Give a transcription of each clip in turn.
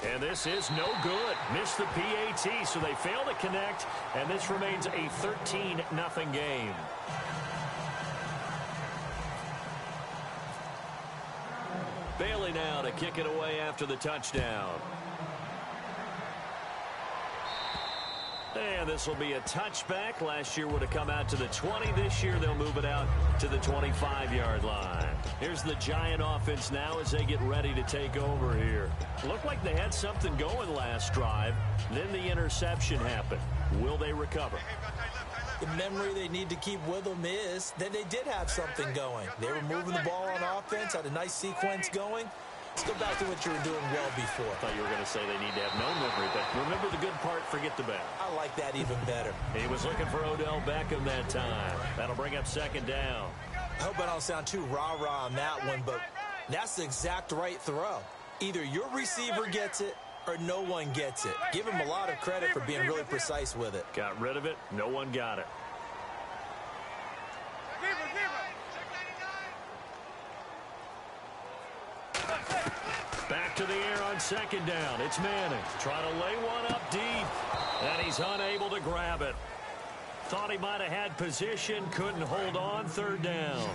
And this is no good. Missed the PAT, so they fail to connect, and this remains a 13-0 game. Bailey now to kick it away after the touchdown. And this will be a touchback. Last year would have come out to the 20. This year they'll move it out to the 25-yard line. Here's the Giant offense now as they get ready to take over here. Looked like they had something going last drive. Then the interception happened. Will they recover? The memory they need to keep with them is that they did have something going. They were moving the ball on offense, had a nice sequence going. Let's go back to what you were doing well before. I thought you were going to say they need to have no memory, but remember the good part, forget the bad. I like that even better. He was looking for Odell Beckham that time. That'll bring up second down. I hope I don't sound too rah-rah on that one, but that's the exact right throw. Either your receiver gets it or no one gets it. Give him a lot of credit for being really precise with it. Got rid of it. No one got it. Back to the air on second down. It's Manning. Trying to lay one up deep. And he's unable to grab it. Thought he might have had position. Couldn't hold on. Third down.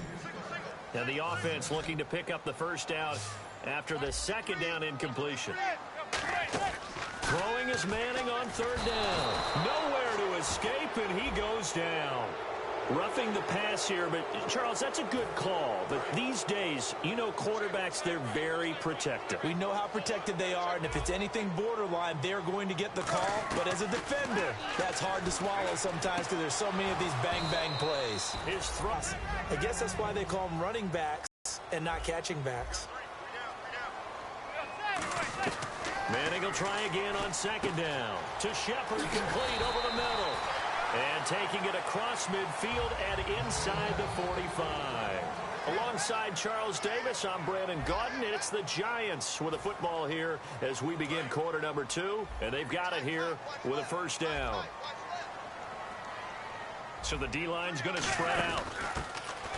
And the offense looking to pick up the first down after the second down incompletion. Throwing is Manning on third down. Nowhere to escape, and he goes down. Roughing the pass here, but Charles, that's a good call. But these days, you know, quarterbacks, they're very protective. We know how protected they are, and if it's anything borderline, they're going to get the call. But as a defender, that's hard to swallow sometimes because there's so many of these bang-bang plays. His thrust. I guess that's why they call them running backs and not catching backs. Manning will try again on second down. To Shepard, complete over the middle. And taking it across midfield and inside the 45. Alongside Charles Davis, I'm Brandon Gaudin, and it's the Giants with a football here as we begin quarter number 2. And they've got it here with a first down. So the D-line's going to spread out.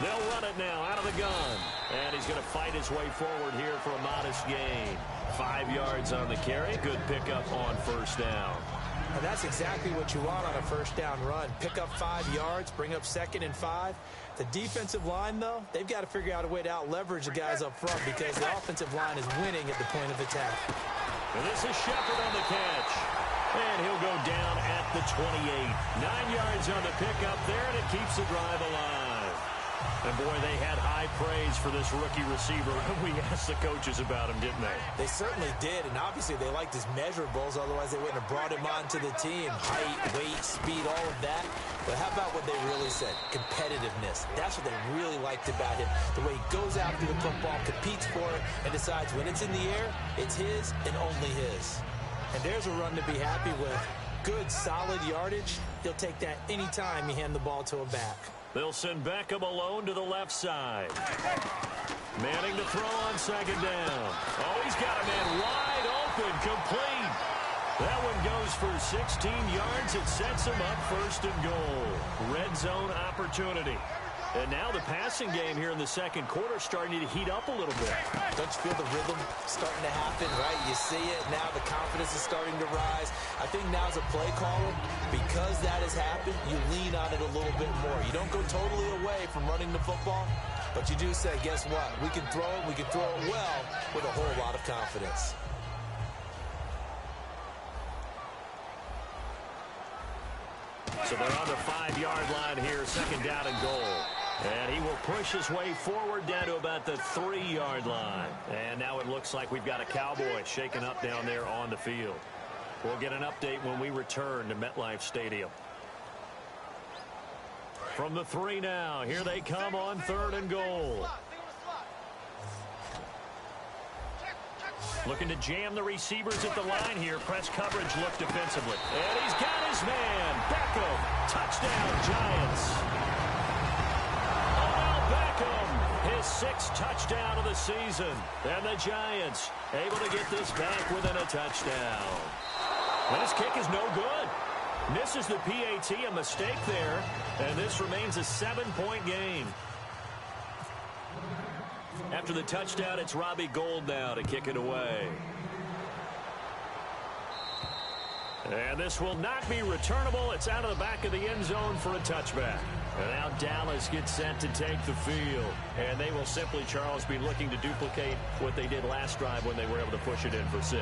They'll run it now out of the gun. And he's going to fight his way forward here for a modest gain. 5 yards on the carry. Good pickup on first down. And that's exactly what you want on a first down run. Pick up 5 yards, bring up 2nd and 5. The defensive line, though, they've got to figure out a way to out-leverage the guys up front because the offensive line is winning at the point of attack. And this is Shepard on the catch. And he'll go down at the 28. 9 yards on the pickup there, and it keeps the drive alive. And, boy, they had high praise for this rookie receiver. We asked the coaches about him, didn't they? They certainly did, and obviously they liked his measurables. Otherwise, they wouldn't have brought him onto the team. Height, weight, speed, all of that. But how about what they really said? Competitiveness. That's what they really liked about him. The way he goes after the football, competes for it, and decides when it's in the air, it's his and only his. And there's a run to be happy with. Good, solid yardage. He'll take that any time you hand the ball to a back. They'll send Beckham alone to the left side. Manning to throw on second down. Oh, he's got a man wide open, complete. That one goes for 16 yards. It sets him up first and goal. Red zone opportunity. And now the passing game here in the second quarter starting to heat up a little bit. Don't you feel the rhythm starting to happen, right? You see it. Now the confidence is starting to rise. I think now as a play caller, because that has happened, you lean on it a little bit more. You don't go totally away from running the football, but you do say, guess what? We can throw it. We can throw it well with a whole lot of confidence. So they're on the 5-yard line here, second down and goal. And he will push his way forward down to about the 3-yard line. And now it looks like we've got a Cowboy shaken up down there on the field. We'll get an update when we return to MetLife Stadium. From the 3 now, here they come on 3rd and goal. Looking to jam the receivers at the line here. Press coverage look defensively. And he's got his man. Beckham. Touchdown, Giants. Odell Beckham. His 6th touchdown of the season. And the Giants able to get this back within a touchdown. And his kick is no good. Misses the PAT, a mistake there. And this remains a 7-point game. After the touchdown, it's Robbie Gould now to kick it away. And this will not be returnable. It's out of the back of the end zone for a touchback. And now Dallas gets set to take the field. And they will simply, Charles, be looking to duplicate what they did last drive when they were able to push it in for 6.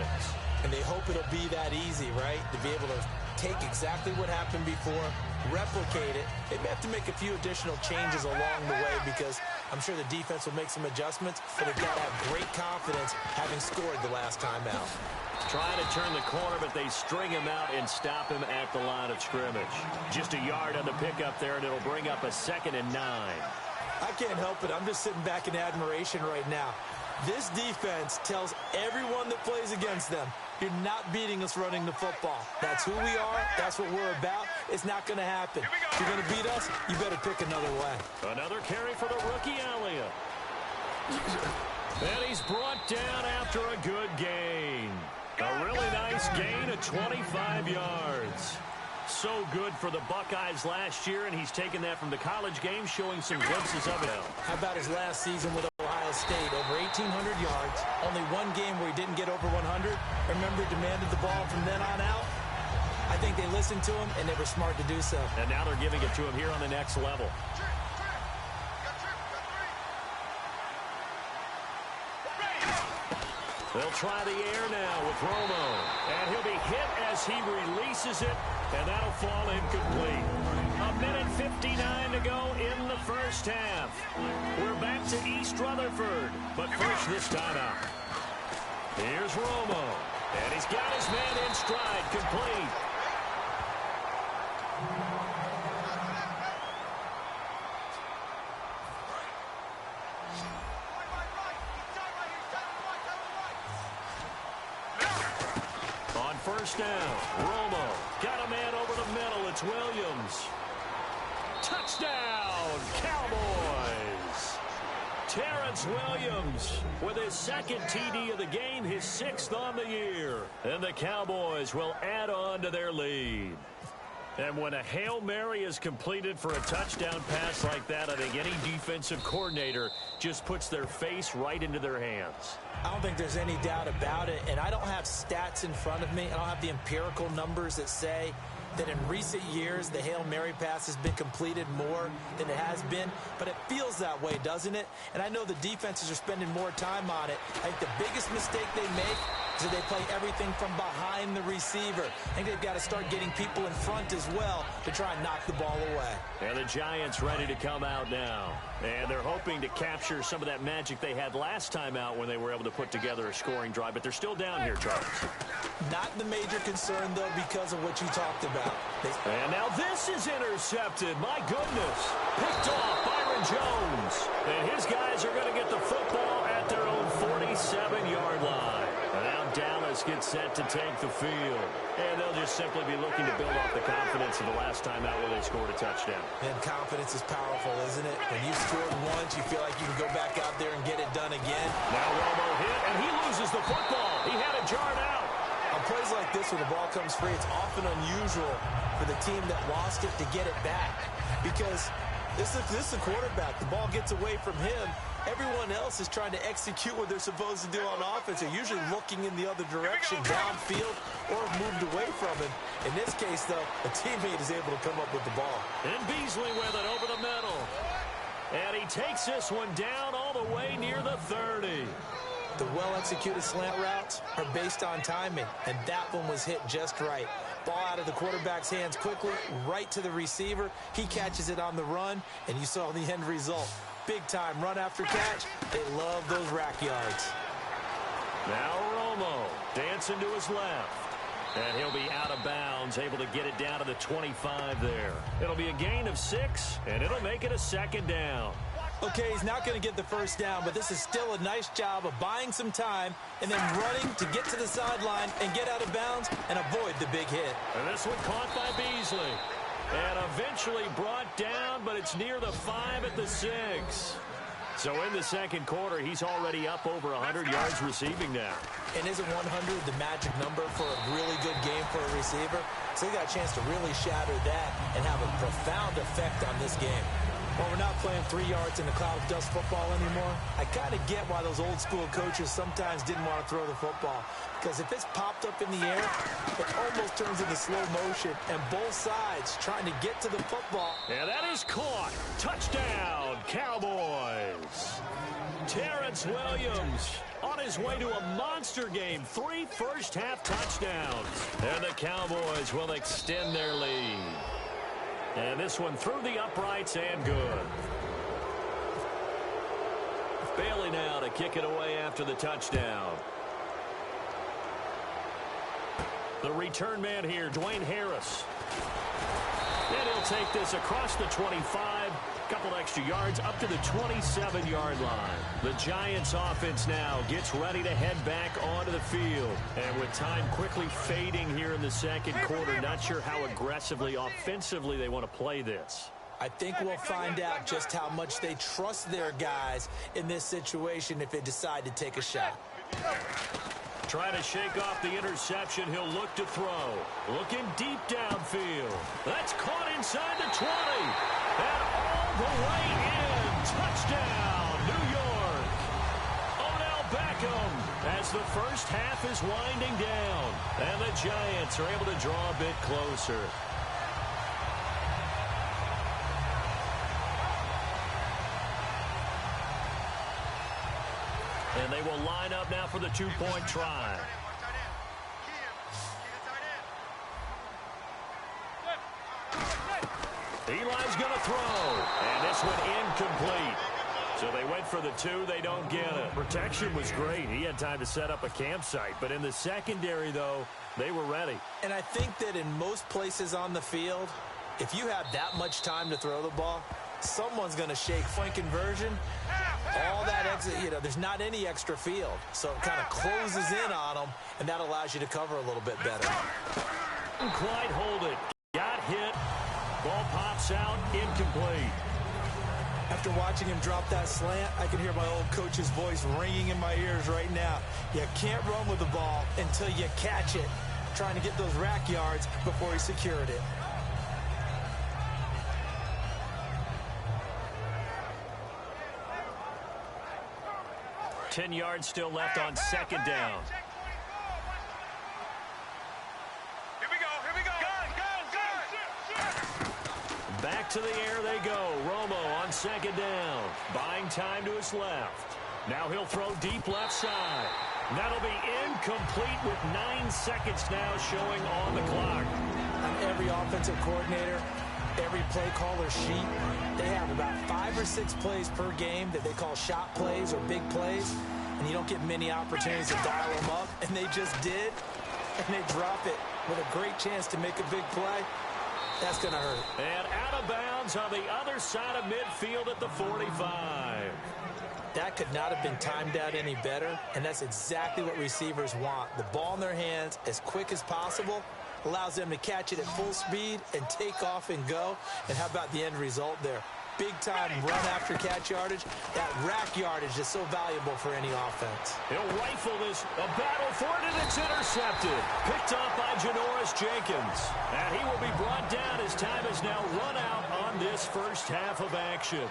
And they hope it'll be that easy, right? To be able to take exactly what happened before, replicate it. They may have to make a few additional changes along the way because I'm sure the defense will make some adjustments, but they've got to have great confidence having scored the last time out. Trying to turn the corner, but they string him out and stop him at the line of scrimmage. Just a yard on the pickup there, and it'll bring up a 2nd and 9. I can't help it. I'm just sitting back in admiration right now. This defense tells everyone that plays against them, you're not beating us running the football. That's who we are. That's what we're about. It's not going to happen. If you're going to beat us, you better pick another way. Another carry for the rookie Elliott. And he's brought down after a good gain. A really nice gain of 25 yards. So good for the Buckeyes last year, and he's taken that from the college game, showing some glimpses of it. How about his last season with Ohio State? Over 1,800 yards. Only one game where he didn't get over 100. Remember, demanded the ball from then on out. I think they listened to him, and they were smart to do so. And now they're giving it to him here on the next level. They'll try the air now with Romo. And he'll be hit as he releases it, and that'll fall incomplete. 1:59 to go in the first half. We're back to East Rutherford, but first this time out. Here's Romo, and he's got his man in stride, complete. First down, Romo got a man over the middle. It's Williams. Touchdown, Cowboys. Terrence Williams with his 2nd TD of the game, his 6th on the year. And the Cowboys will add on to their lead. And when a Hail Mary is completed for a touchdown pass like that, I think any defensive coordinator just puts their face right into their hands. I don't think there's any doubt about it, and I don't have stats in front of me. I don't have the empirical numbers that say that in recent years the Hail Mary pass has been completed more than it has been, but it feels that way, doesn't it? And I know the defenses are spending more time on it. I think the biggest mistake they make is that they play everything from behind the receiver. I think they've got to start getting people in front as well to try and knock the ball away. And the Giants ready to come out now. And they're hoping to capture some of that magic they had last time out when they were able to put together a scoring drive. But they're still down here, Charles. Not the major concern, though, because of what you talked about. And now this is intercepted. My goodness. Picked off Byron Jones. And his guys are going to get the football at their own 47-yard line. And now Dallas gets set to take the field. And they'll just simply be looking to build off the confidence of the last time out where they scored a touchdown. And confidence is powerful, isn't it? When you scored once, you feel like you can go back out there and get it done again. Now Romo hit, and he loses the football. He had it jarred out. On plays like this where the ball comes free, it's often unusual for the team that lost it to get it back. Because this is the quarterback. The ball gets away from him. Everyone else is trying to execute what they're supposed to do on offense. They're usually looking in the other direction, downfield, or moved away from him. In this case, though, a teammate is able to come up with the ball. And Beasley with it over the middle. And he takes this one down all the way near the 30. The well-executed slant routes are based on timing, and that one was hit just right. Ball out of the quarterback's hands quickly, right to the receiver. He catches it on the run, and you saw the end result. Big-time run after catch. They love those rack yards. Now Romo dancing to his left. And he'll be out of bounds, able to get it down to the 25 there. It'll be a gain of 6, and it'll make it a 2nd down. Okay, he's not going to get the first down, but this is still a nice job of buying some time and then running to get to the sideline and get out of bounds and avoid the big hit. And this one caught by Beasley. And eventually brought down, but it's near the 5 at the 6. So in the second quarter, he's already up over 100 yards receiving now. And isn't 100 the magic number for a really good game for a receiver? So he got a chance to really shatter that and have a profound effect on this game. Well, we're not playing 3 yards in a cloud of dust football anymore. I kind of get why those old school coaches sometimes didn't want to throw the football. Because if it's popped up in the air, it almost turns into slow motion. And both sides trying to get to the football. And that is caught. Touchdown, Cowboys. Terrence Williams on his way to a monster game. 3 first-half touchdowns. And the Cowboys will extend their lead. And this one through the uprights and good. Bailey now to kick it away after the touchdown. The return man here, Dwayne Harris. And he'll take this across the 25. Couple extra yards up to the 27-yard line. The Giants offense now gets ready to head back onto the field. And with time quickly fading here in the second quarter, not sure how aggressively, offensively they want to play this. I think we'll find out just how much they trust their guys in this situation if they decide to take a shot. Trying to shake off the interception. He'll look to throw. Looking deep downfield. That's caught inside the 20. And all the way in. Touchdown, New York. Odell Beckham as the first half is winding down. And the Giants are able to draw a bit closer. And they will line up now for the two-point try. Eli's going to throw. And this one incomplete. So they went for the 2. They don't get it. Protection was great. He had time to set up a campsite. But in the secondary, though, they were ready. And I think that in most places on the field, if you have that much time to throw the ball, someone's going to shake point conversion. All that exit, there's not any extra field. So it kind of closes in on them, and that allows you to cover a little bit better. Didn't quite hold it. Got hit. Ball pops out. Incomplete. After watching him drop that slant, I can hear my old coach's voice ringing in my ears right now. You can't run with the ball until you catch it. Trying to get those rack yards before he secured it. Ten yards still left on second down. Here we go. Back to the air they go. Romo on second down. Buying time to his left. Now he'll throw deep left side. That'll be incomplete with 9 seconds now showing on the clock. On every offensive coordinator, every play caller sheet, they have about 5 or 6 plays per game that they call shot plays or big plays, and you don't get many opportunities to dial them up, and they just did, and they drop it with a great chance to make a big play. That's going to hurt. And out of bounds on the other side of midfield at the 45. That could not have been timed out any better, and that's exactly what receivers want. The ball in their hands as quick as possible allows them to catch it at full speed and take off and go. And how about the end result there? Big-time run after catch yardage. That rack yardage is so valuable for any offense. He'll rifle this. A battle for it, and it's intercepted. Picked off by Janoris Jenkins. And he will be brought down as time has now run out on this first half of action.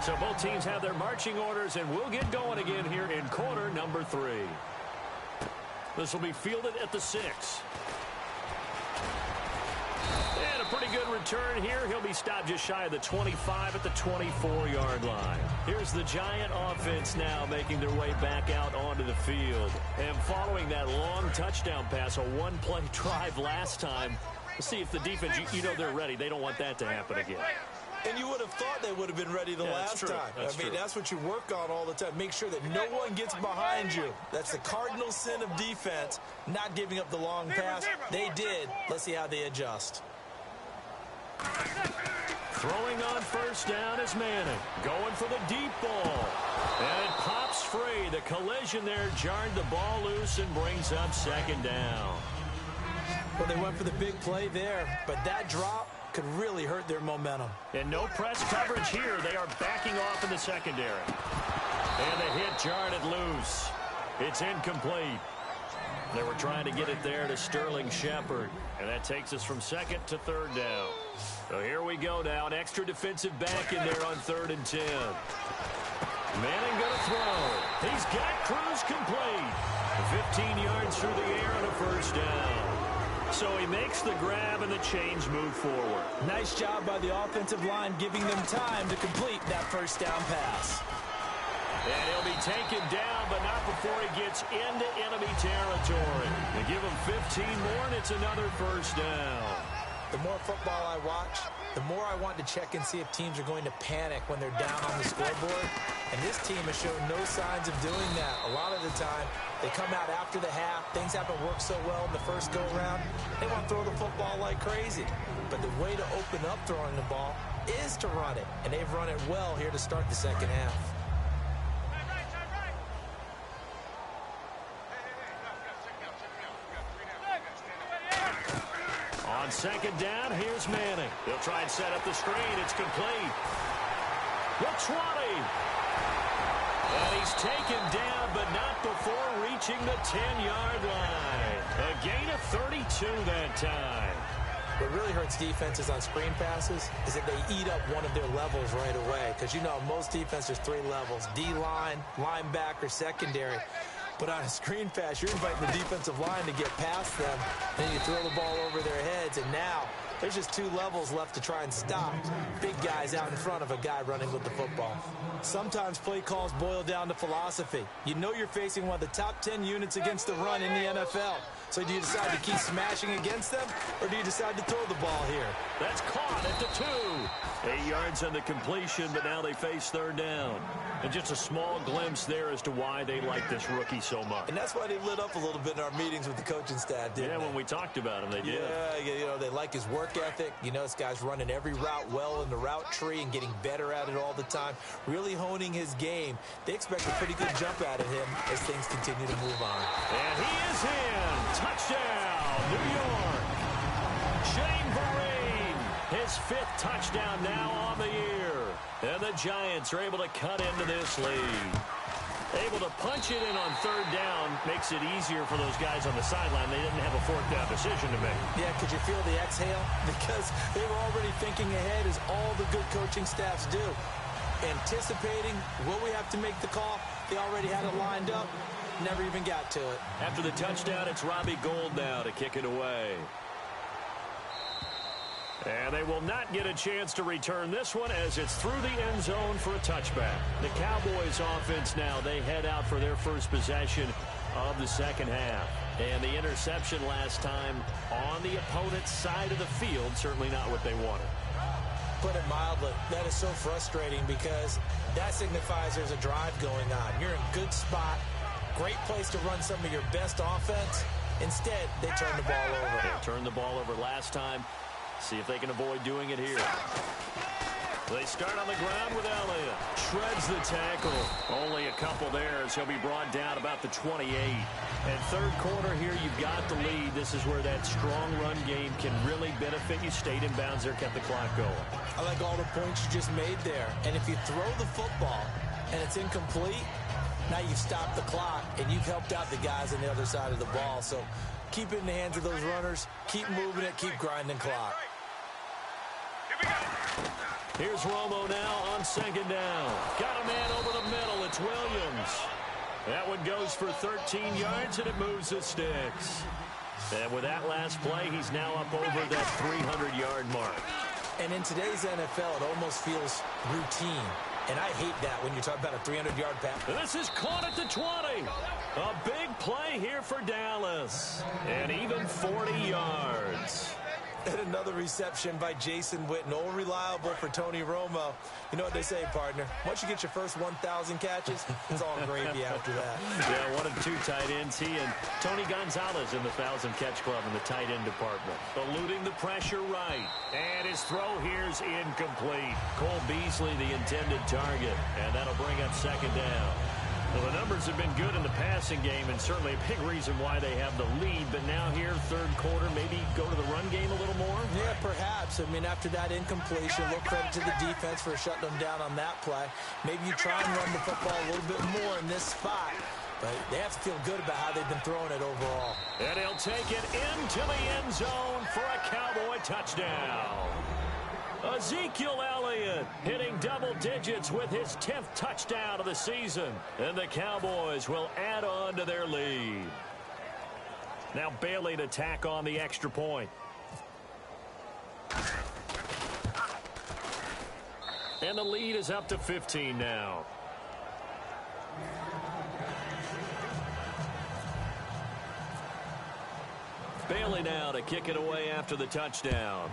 So both teams have their marching orders, and we'll get going again here in quarter number 3. This will be fielded at the 6. And a pretty good return here. He'll be stopped just shy of the 25 at the 24-yard line. Here's the Giant offense now making their way back out onto the field. And following that long touchdown pass, a one-play drive last time, let's see if the defense, you know they're ready. They don't want that to happen again. And you would have thought they would have been ready the last time. That's what you work on all the time. Make sure that no one gets behind you. That's the cardinal sin of defense, not giving up the long pass. They did. Let's see how they adjust. Throwing on first down is Manning. Going for the deep ball. And it pops free. The collision there jarred the ball loose and brings up second down. Well, they went for the big play there, but that drop could really hurt their momentum. And no press coverage here. They are backing off in the secondary. And the hit jarred it loose. It's incomplete. They were trying to get it there to Sterling Shepard. And that takes us from second to third down. So here we go now. An extra defensive back in there on 3rd and 10. Manning going to throw. He's got Cruz complete. 15 yards through the air and a first down. So he makes the grab and the chains move forward. Nice job by the offensive line giving them time to complete that first down pass. And he'll be taken down, but not before he gets into enemy territory. They give him 15 more, and it's another first down. The more football I watch, the more I want to check and see if teams are going to panic when they're down on the scoreboard. And this team has shown no signs of doing that. A lot of the time, they come out after the half. Things haven't worked so well in the first go-around. They want to throw the football like crazy. But the way to open up throwing the ball is to run it. And they've run it well here to start the second half. On second down, here's Manning. They'll try and set up the screen. It's complete. The 20. And he's taken down, but not before reaching the 10-yard line. A gain of 32 that time. What really hurts defenses on screen passes is that they eat up one of their levels right away. Because, you know, most defenses, 3 levels. D-line, linebacker, secondary. But on a screen pass, you're inviting the defensive line to get past them. Then you throw the ball over their heads, and now there's just 2 levels left to try and stop big guys out in front of a guy running with the football. Sometimes play calls boil down to philosophy. You know you're facing one of the top 10 units against the run in the NFL. So do you decide to keep smashing against them, or do you decide to throw the ball here? That's caught at the 2. 8 yards on the completion, but now they face 3rd down. And just a small glimpse there as to why they like this rookie so much. And that's why they lit up a little bit in our meetings with the coaching staff, didn't they? When we talked about him, they did. Yeah, you know, they like his work ethic. You know, this guy's running every route well in the route tree and getting better at it all the time, really honing his game. They expect a pretty good jump out of him as things continue to move on. And he is in. Touchdown, New York. Shane Vereen, his 5th touchdown now on the year. And the Giants are able to cut into this lead. Able to punch it in on 3rd down makes it easier for those guys on the sideline. They didn't have a 4th down decision to make. Yeah, could you feel the exhale? Because they were already thinking ahead, as all the good coaching staffs do. Anticipating, will we have to make the call? They already had it lined up. Never even got to it. After the touchdown, it's Robbie Gould now to kick it away. And they will not get a chance to return this one as it's through the end zone for a touchback. The Cowboys offense now, they head out for their first possession of the second half. And the interception last time on the opponent's side of the field, certainly not what they wanted. Put it mildly, that is so frustrating because that signifies there's a drive going on. You're in a good spot, great place to run some of your best offense. Instead, they turn the ball over. They turned the ball over last time. See if they can avoid doing it here. They start on the ground with Elliott. Shreds the tackle. Only a couple there as he'll be brought down about the 28. And 3rd quarter here, you've got the lead. This is where that strong run game can really benefit you. Stayed in bounds there, kept the clock going. I like all the points you just made there. And if you throw the football and it's incomplete, now you've stopped the clock and you've helped out the guys on the other side of the ball. So keep it in the hands of those runners. Keep moving it. Keep grinding clock. Here's Romo now on 2nd down. Got a man over the middle. It's Williams. That one goes for 13 yards, and it moves the sticks. And with that last play, he's now up over that 300-yard mark. And in today's NFL, it almost feels routine. And I hate that when you're talking about a 300-yard pass. This is caught at the 20. A big play here for Dallas. And even 40 yards. And another reception by Jason Witten. All reliable for Tony Romo. You know what they say, partner. Once you get your first 1,000 catches, it's all gravy after that. Yeah, 1 of 2 tight ends. He and Tony Gonzalez in the 1,000-catch club in the tight end department. Eluding the pressure right. And his throw here's incomplete. Cole Beasley, the intended target. And that'll bring up 2nd down. Well, the numbers have been good in the passing game, and certainly a big reason why they have the lead. But now here, 3rd quarter, maybe go to the run game a little more? Yeah, perhaps. I mean, after that incompletion, a little credit to the defense for shutting them down on that play. Maybe you try and run the football a little bit more in this spot. But they have to feel good about how they've been throwing it overall. And he'll take it into the end zone for a Cowboy touchdown. Ezekiel Elliott hitting double digits with his 10th touchdown of the season. And the Cowboys will add on to their lead. Now Bailey to tack on the extra point. And the lead is up to 15 now. Bailey now to kick it away after the touchdown.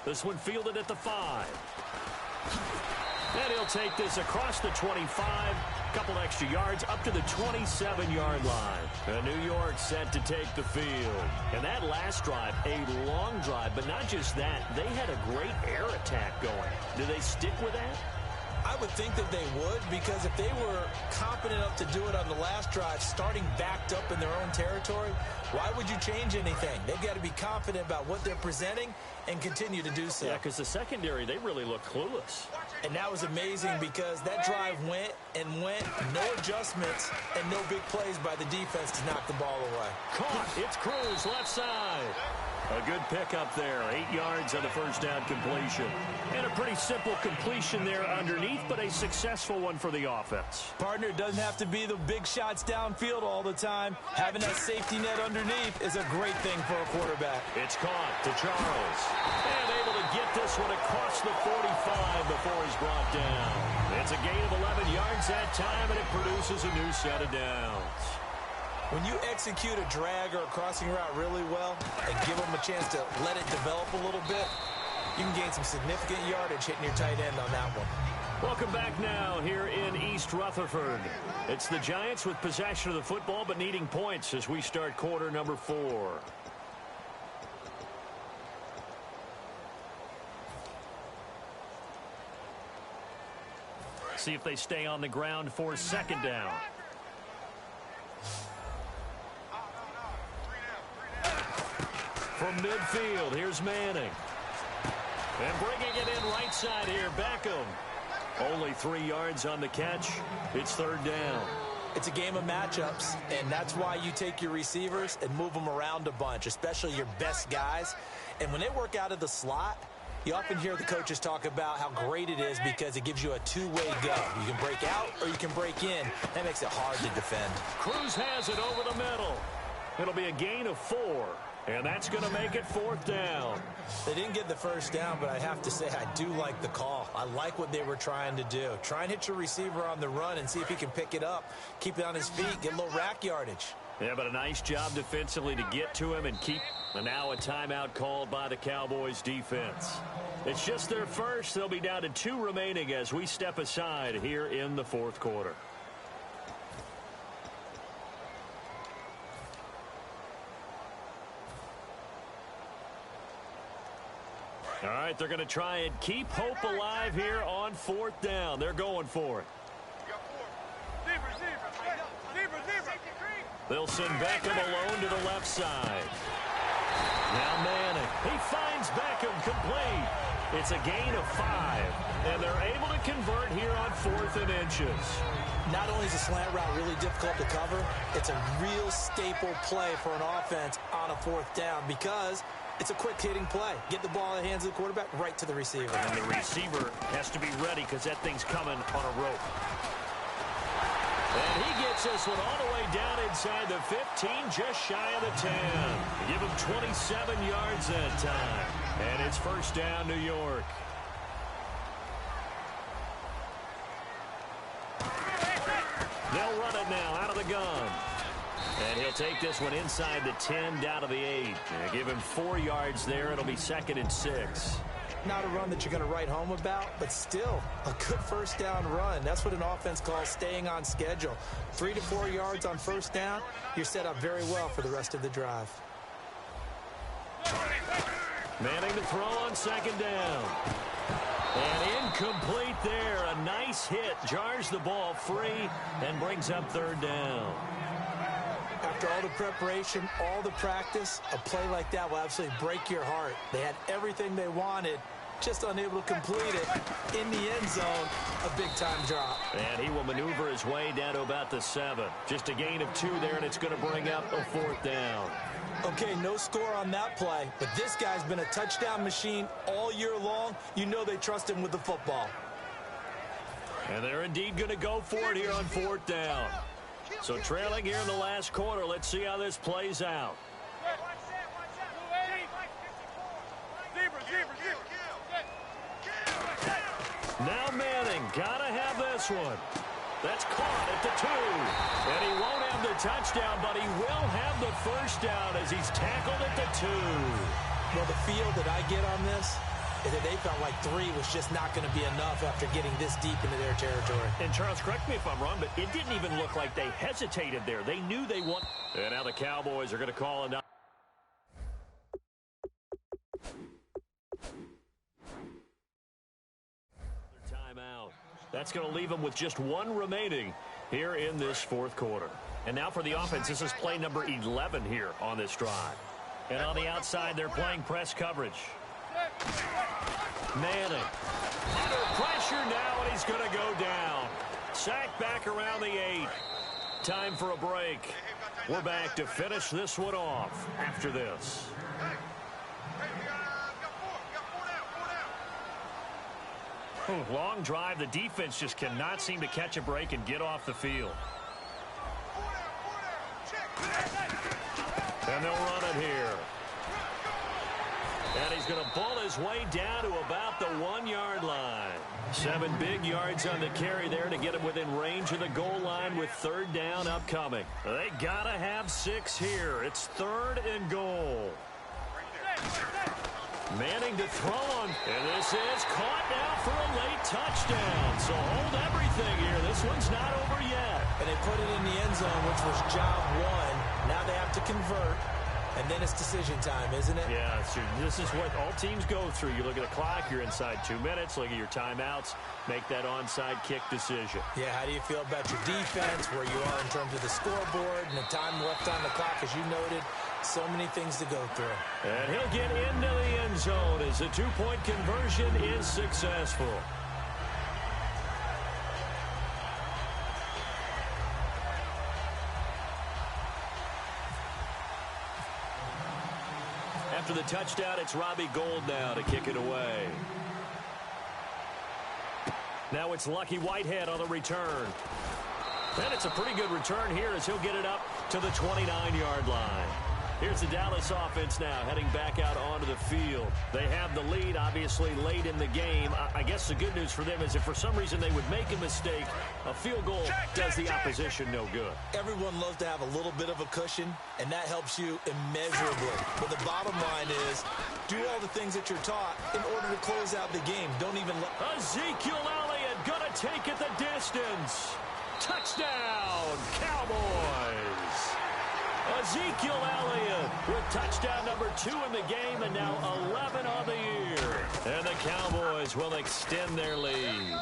This one fielded at the 5. And he'll take this across the 25. Couple extra yards up to the 27-yard line. And New York set to take the field. And that last drive, a long drive, but not just that. They had a great air attack going. Do they stick with that? I would think that they would, because if they were competent enough to do it on the last drive, starting backed up in their own territory, why would you change anything? They've got to be confident about what they're presenting and continue to do so. Yeah, because the secondary, they really look clueless. And that was amazing because that drive went and went, no adjustments and no big plays by the defense to knock the ball away. Caught. It's Cruz, left side. A good pickup there. 8 yards on the first down completion. And a pretty simple completion there underneath, but a successful one for the offense. Partner, it doesn't have to be the big shots downfield all the time. Having that safety net underneath is a great thing for a quarterback. It's caught to Charles. And able to get this one across the 45 before he's brought down. It's a gain of 11 yards that time, and it produces a new set of downs. When you execute a drag or a crossing route really well and give them a chance to let it develop a little bit, you can gain some significant yardage hitting your tight end on that one. Welcome back now here in East Rutherford. It's the Giants with possession of the football but needing points as we start quarter number 4. See if they stay on the ground for second down. From midfield, here's Manning. And bringing it in right side here, Beckham. Only 3 yards on the catch. It's third down. It's a game of matchups, and that's why you take your receivers and move them around a bunch, especially your best guys. And when they work out of the slot, you often hear the coaches talk about how great it is because it gives you a two-way go. You can break out or you can break in. That makes it hard to defend. Cruz has it over the middle. It'll be a gain of 4. And that's going to make it fourth down. They didn't get the first down, but I have to say I do like the call. I like what they were trying to do. Try and hit your receiver on the run and see if he can pick it up. Keep it on his feet, get a little rack yardage. Yeah, but a nice job defensively to get to him and keep. And now a timeout called by the Cowboys defense. It's just their first. They'll be down to 2 remaining as we step aside here in the fourth quarter. All right, they're going to try and keep hope alive here on fourth down. They're going for it. They'll send Beckham alone to the left side. Now Manning. He finds Beckham complete. It's a gain of 5. And they're able to convert here on 4th and inches. Not only is the slant route really difficult to cover, it's a real staple play for an offense on a 4th down because it's a quick-hitting play. Get the ball in the hands of the quarterback right to the receiver. And the receiver has to be ready because that thing's coming on a rope. And he gets this one all the way down inside the 15, just shy of the 10. Give him 27 yards that time. And it's first down, New York. They'll run it now out of the gun. And he'll take this one inside the 10, down to the 8. And give him 4 yards there. It'll be 2nd and 6. Not a run that you're going to write home about, but still a good first down run. That's what an offense calls staying on schedule. 3 to 4 yards on first down, you're set up very well for the rest of the drive. Manning to throw on second down. And incomplete there. A nice hit. Jars the ball free and brings up third down. After all the preparation, all the practice, a play like that will absolutely break your heart. They had everything they wanted, just unable to complete it in the end zone. a big-time drop. And he will maneuver his way down to about the 7. Just a gain of 2 there, and it's going to bring up a 4th down. Okay, no score on that play, but this guy's been a touchdown machine all year long. You know they trust him with the football. And they're indeed going to go for it here on 4th down. So trailing here in the last quarter, let's see how this plays out. Now Manning, gotta have this one. That's caught at the 2. And he won't have the touchdown, but he will have the first down as he's tackled at the 2. Well, the feel that I get on this is that they felt like 3 was just not going to be enough after getting this deep into their territory. And Charles, correct me if I'm wrong, but it didn't even look like they hesitated there. They knew they won. And now the Cowboys are going to call it. Timeout. That's going to leave them with just 1 remaining here in this 4th quarter. And now for the offense, this is play number 11 here on this drive. And on the outside, they're playing press coverage. Manning under pressure now, and he's going to go down. Sacked back around the 8. Time for a break. We're back to finish this one off after this. Long drive. The defense just cannot seem to catch a break and get off the field. And they'll run it here. And he's going to pull his way down to about the 1-yard line. 7 big yards on the carry there to get him within range of the goal line with 3rd down upcoming. They got to have 6 here. It's 3rd and goal. Manning to throw on, and this is caught now for a late touchdown. So hold everything here. This one's not over yet. And they put it in the end zone, which was job 1. Now they have to convert. And then it's decision time, isn't it? Yeah, this is what all teams go through. You look at the clock, you're inside 2 minutes, look at your timeouts, make that onside kick decision. Yeah, how do you feel about your defense, where you are in terms of the scoreboard, and the time left on the clock, as you noted? So many things to go through. And he'll get into the end zone as the 2-point conversion is successful. After the touchdown, it's Robbie Gould now to kick it away. Now it's Lucky Whitehead on the return. And it's a pretty good return here as he'll get it up to the 29-yard line. Here's the Dallas offense now heading back out onto the field. They have the lead, obviously, late in the game. I guess the good news for them is if for some reason they would make a mistake, a field goal does the opposition no good. Everyone loves to have a little bit of a cushion, and that helps you immeasurably. But the bottom line is, do all the things that you're taught in order to close out the game. Don't even let... Ezekiel Elliott gonna take it the distance. Touchdown, Cowboys. Ezekiel Elliott with touchdown number 2 in the game, and now 11 on the year. And the Cowboys will extend their lead.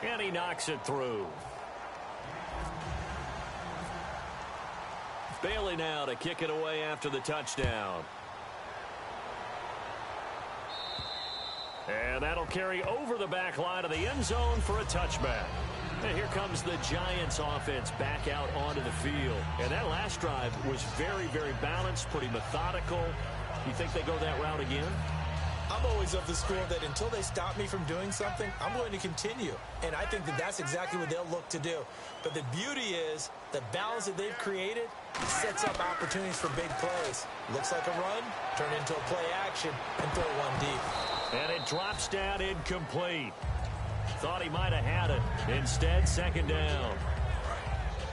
And he knocks it through. Bailey now to kick it away after the touchdown. And that'll carry over the back line of the end zone for a touchback. And here comes the Giants offense back out onto the field. And that last drive was very, very balanced, pretty methodical. You think they go that route again? I'm always of the school that until they stop me from doing something, I'm going to continue. And I think that that's exactly what they'll look to do. But the beauty is the balance that they've created sets up opportunities for big plays. Looks like a run, turn into a play action, and throw one deep. And it drops down incomplete. Thought he might have had it. Instead, 2nd down.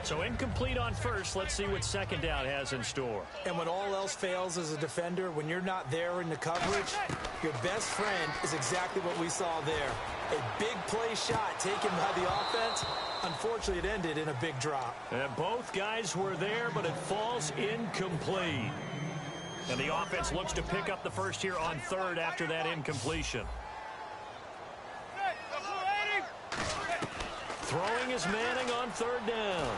So incomplete on first. Let's see what 2nd down has in store. And when all else fails as a defender, when you're not there in the coverage, your best friend is exactly what we saw there. A big play shot taken by the offense. Unfortunately, it ended in a big drop. And both guys were there, but it falls incomplete. And the offense looks to pick up the first here on 3rd after that incompletion. Throwing is Manning on 3rd down.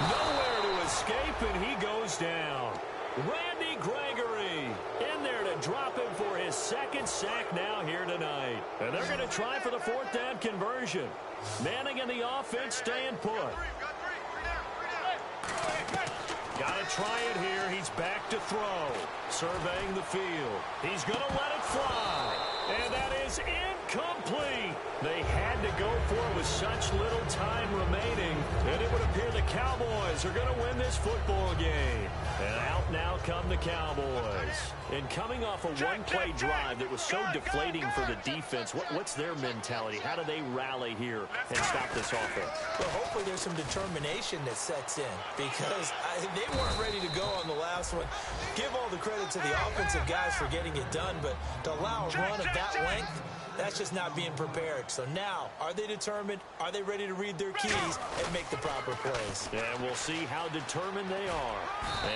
Nowhere to escape, and he goes down. Randy Gregory in there to drop him for his second sack now here tonight. And they're going to try for the fourth down conversion. Manning and the offense staying put. Got to try it here. He's back to throw. Surveying the field. He's going to let it fly. And that is incomplete. They had to go for it with such little time remaining. And it would appear the Cowboys are going to win this football game. And out now come the Cowboys. And coming off a one-play drive that was so deflating for the defense, what's their mentality? How do they rally here and stop this offense? Well, hopefully there's some determination that sets in because they weren't ready to go on the last one. Give all the credit to the offensive guys for getting it done, but to allow a run of that length, that's just not being prepared. So now, are they determined? Are they ready to read their keys and make the proper plays? And we'll see how determined they are.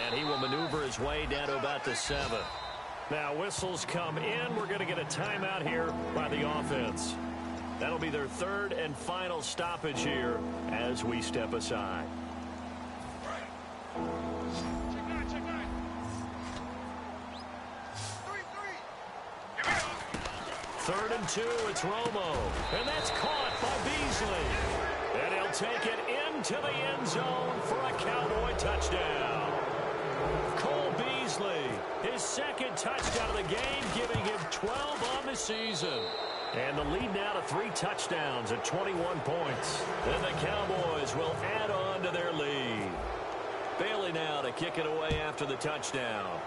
And he will maneuver his way down to about the 7. Now, whistles come in. We're going to get a timeout here by the offense. That'll be their third and final stoppage here as we step aside. Third and 2, it's Romo. And that's caught by Beasley. And he'll take it into the end zone for a Cowboy touchdown. Cole Beasley, his second touchdown of the game, giving him 12 on the season. And the lead now to 3 touchdowns at 21 points. Then the Cowboys will add on to their lead. Bailey now to kick it away after the touchdown.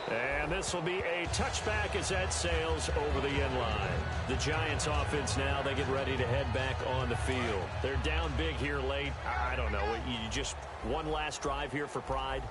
And this will be a touchback as that sails over the end line. The Giants offense now, they get ready to head back on the field. They're down big here late. I don't know. You just one last drive here for pride?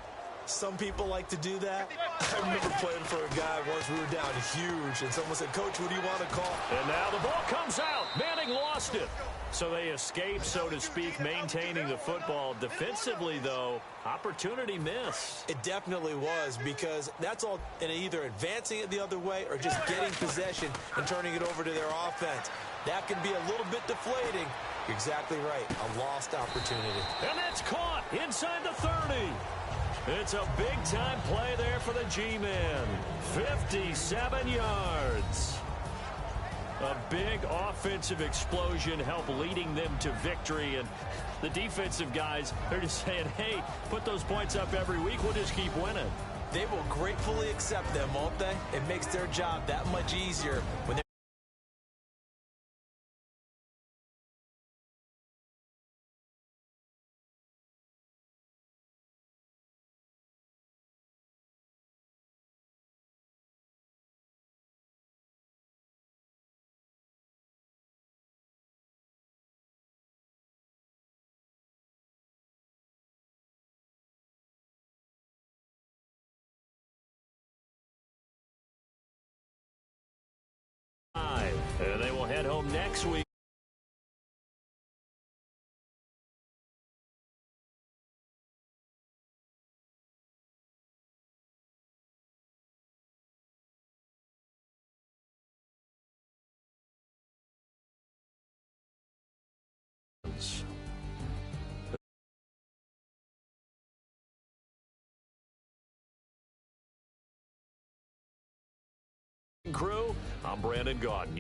Some people like to do that. I remember playing for a guy once we were down huge, and someone said, "Coach, what do you want to call?" And now the ball comes out. Manning lost it. So they escape, so to speak, maintaining the football. Defensively, though, opportunity missed. It definitely was, because that's all in either advancing it the other way or just getting possession and turning it over to their offense. That can be a little bit deflating. You're exactly right. A lost opportunity. And that's caught inside the 30. It's a big-time play there for the G-Men. 57 yards. A big offensive explosion helped leading them to victory. And the defensive guys, they're just saying, hey, put those points up every week. We'll just keep winning. They will gratefully accept them, won't they? It makes their job that much easier when they're and they will head home next week. Crew, I'm Brandon Gaudin.